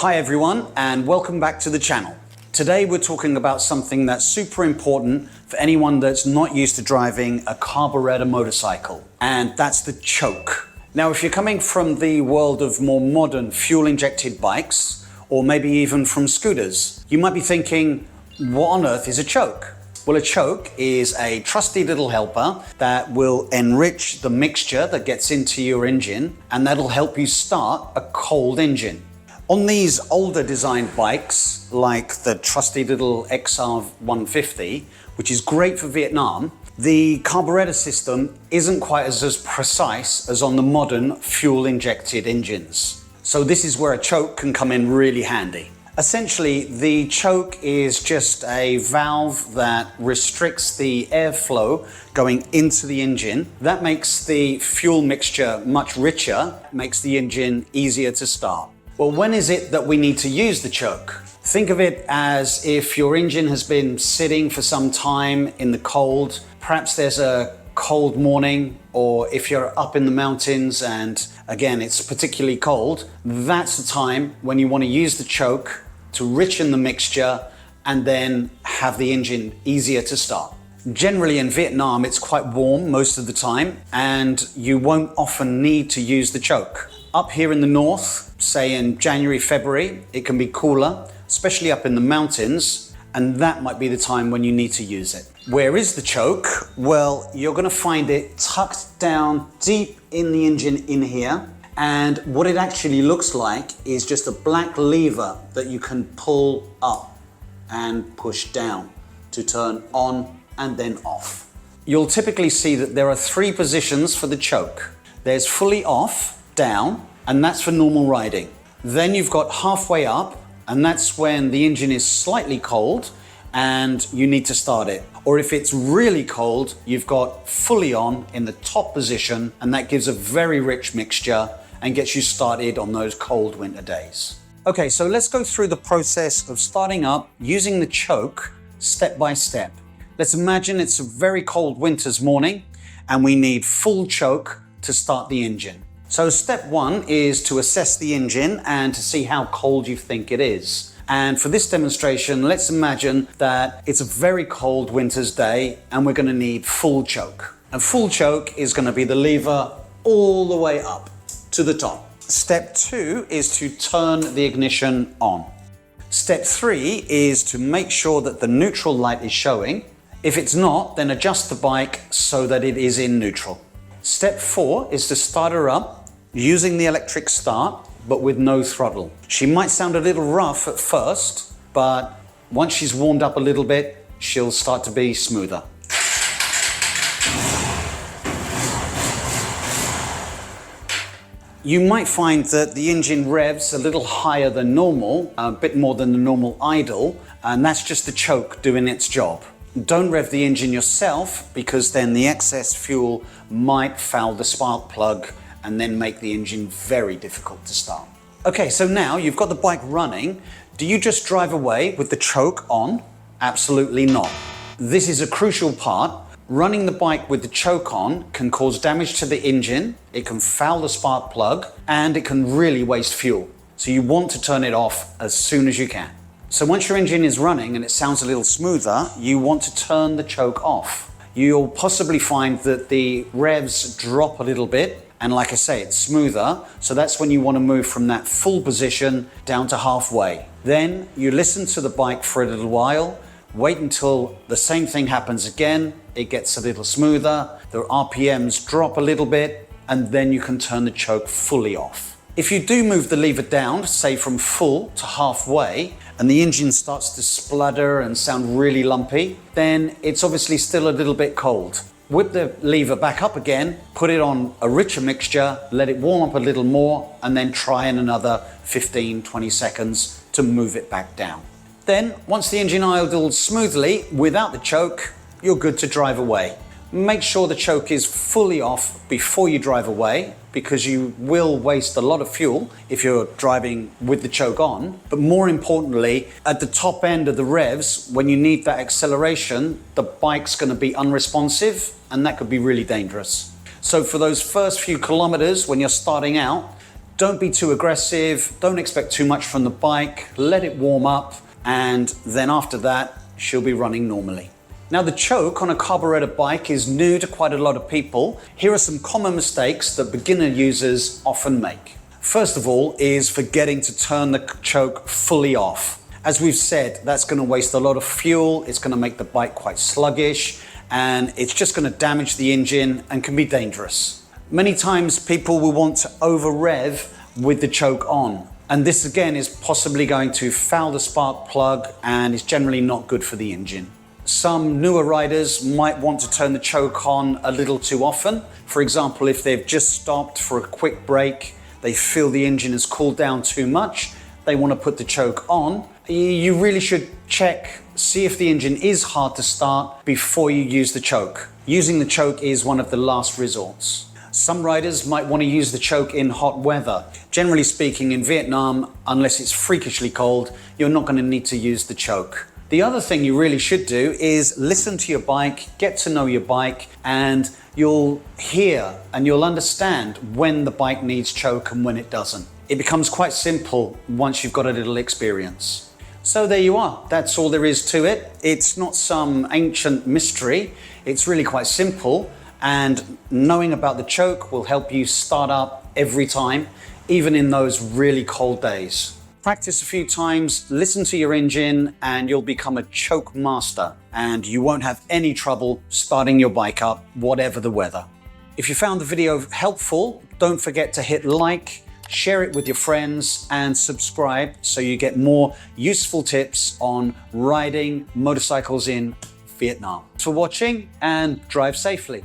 Hi everyone, and welcome back to the channel. Today we're talking about something that's super important for anyone that's not used to driving a carburetor motorcycle, and that's the choke. Now, if you're coming from the world of more modern fuel-injected bikes, or maybe even from scooters, you might be thinking, what on earth is a choke? Well, a choke is a trusty little helper that will enrich the mixture that gets into your engine, and that'll help you start a cold engine. On these older designed bikes, like the trusty little XR150, which is great for Vietnam, the carburetor system isn't quite as precise as on the modern fuel-injected engines. So this is where a choke can come in really handy. Essentially, the choke is just a valve that restricts the airflow going into the engine. That makes the fuel mixture much richer, makes the engine easier to start. Well, when is it that we need to use the choke? Think of it as if your engine has been sitting for some time in the cold. Perhaps there's a cold morning, or if you're up in the mountains and again, it's particularly cold, that's the time when you want to use the choke to richen the mixture and then have the engine easier to start. Generally in Vietnam, it's quite warm most of the time, and you won't often need to use the choke. Up here in the north, say in January, February, it can be cooler, especially up in the mountains, and that might be the time when you need to use it. Where is the choke? Well, you're going to find it tucked down deep in the engine in here, and what it actually looks like is just a black lever that you can pull up and push down to turn on and then off. You'll typically see that there are three positions for the choke. There's fully off, down, and that's for normal riding. Then you've got halfway up, and that's when the engine is slightly cold and you need to start it. Or if it's really cold, you've got fully on in the top position, and that gives a very rich mixture and gets you started on those cold winter days. Okay, so let's go through the process of starting up using the choke step by step. Let's imagine it's a very cold winter's morning and we need full choke to start the engine. So step one is to assess the engine and to see how cold you think it is. And for this demonstration, let's imagine that it's a very cold winter's day and we're going to need full choke. And full choke is going to be the lever all the way up to the top. Step two is to turn the ignition on. Step three is to make sure that the neutral light is showing. If it's not, then adjust the bike so that it is in neutral. Step four is to start her up using the electric start, but with no throttle. She might sound a little rough at first, but once she's warmed up a little bit, she'll start to be smoother. You might find that the engine revs a little higher than normal, a bit more than the normal idle, and that's just the choke doing its job. Don't rev the engine yourself, because then the excess fuel might foul the spark plug and then make the engine very difficult to start. Okay, so now you've got the bike running. Do you just drive away with the choke on? Absolutely not. This is a crucial part. Running the bike with the choke on can cause damage to the engine, it can foul the spark plug, and it can really waste fuel. So you want to turn it off as soon as you can. So once your engine is running and it sounds a little smoother, you want to turn the choke off. You'll possibly find that the revs drop a little bit, and like I say, it's smoother, so that's when you want to move from that full position down to halfway. Then you listen to the bike for a little while, wait until the same thing happens again, it gets a little smoother, the RPMs drop a little bit, and then you can turn the choke fully off. If you do move the lever down, say from full to halfway, and the engine starts to splutter and sound really lumpy, then it's obviously still a little bit cold. Whip the lever back up again, put it on a richer mixture, let it warm up a little more, and then try in another 15-20 seconds to move it back down. Then, once the engine idles smoothly without the choke, you're good to drive away. Make sure the choke is fully off before you drive away, because you will waste a lot of fuel if you're driving with the choke on. But more importantly, at the top end of the revs, when you need that acceleration, the bike's going to be unresponsive, and that could be really dangerous. So for those first few kilometers when you're starting out, Don't be too aggressive, don't expect too much from the bike, let it warm up, and then after that, she'll be running normally. Now, the choke on a carburetor bike is new to quite a lot of people. Here are some common mistakes that beginner users often make. First of all is forgetting to turn the choke fully off. As we've said, that's going to waste a lot of fuel, it's going to make the bike quite sluggish, and it's just going to damage the engine and can be dangerous. Many times people will want to over rev with the choke on, and this again is possibly going to foul the spark plug and is generally not good for the engine. Some newer riders might want to turn the choke on a little too often. For example, if they've just stopped for a quick break, they feel the engine has cooled down too much, they want to put the choke on. You really should check, see if the engine is hard to start before you use the choke. Using the choke is one of the last resorts. Some riders might want to use the choke in hot weather. Generally speaking, in Vietnam, unless it's freakishly cold, you're not going to need to use the choke. The other thing you really should do is listen to your bike, get to know your bike, and you'll hear and you'll understand when the bike needs choke and when it doesn't. It becomes quite simple once you've got a little experience. So there you are, that's all there is to it. It's not some ancient mystery, it's really quite simple, and knowing about the choke will help you start up every time, even in those really cold days. Practice a few times, listen to your engine, and you'll become a choke master, and you won't have any trouble starting your bike up, whatever the weather. If you found the video helpful, don't forget to hit like, share it with your friends, and subscribe so you get more useful tips on riding motorcycles in Vietnam. Thanks for watching, and drive safely.